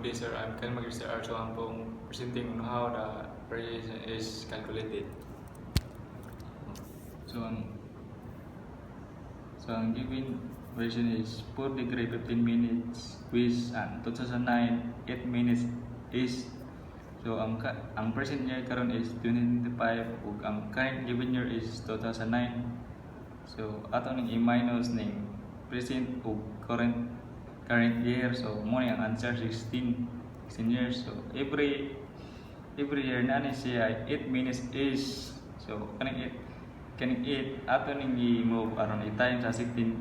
Okay sir, I'm can mag-research so ang pong presenting on how the variation is calculated. So ang given variation is 4 degree 15 minutes with and 2009 8 minutes is. So ang present year karon is 2025 ug ang current given year is 2009. So ato ning i-minus ning present ug current year, so mo ang answer 16 years. So every year na ni siya 8 minutes is. So kaning 8 ato ning i-move aron i-time sa 16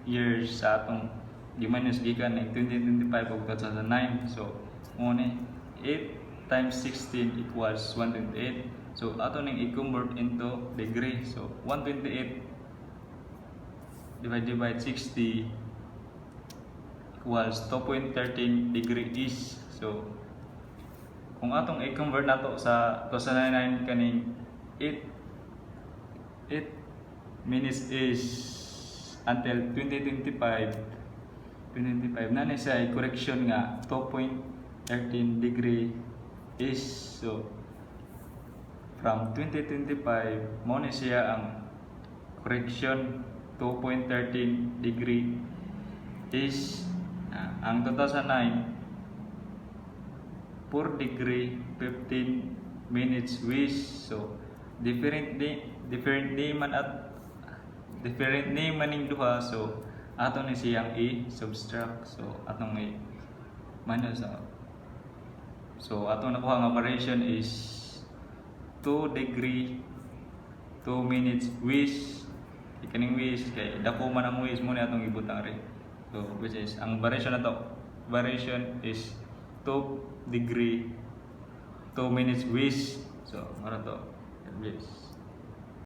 years sa atong i-minus gikan ning 2025 ug 2009. So mo ni 8 times 16 equals 128. So ato ning i-convert into degree. So 128 divided by 60 equals 2.13 degree is. So kung atong i-convert nato sa 2009 kaning 8 minutes is until 2025 na ni siya correction nga 2.13 degree is. So from 2025 mo ni siya ang correction 2.13 degree is. Ang 2009 4 degree 15 minutes with. So different name maning duha. So ato ni siyang i-subtract. So atong i-minus. So atong nakuha nga variation is 2 degree 2 minutes with. Ikaning with kay dako man ang with mo ni atong ibutang rin. So which is ang variation is 2 degree 2 minutes with. So mara to. Yes.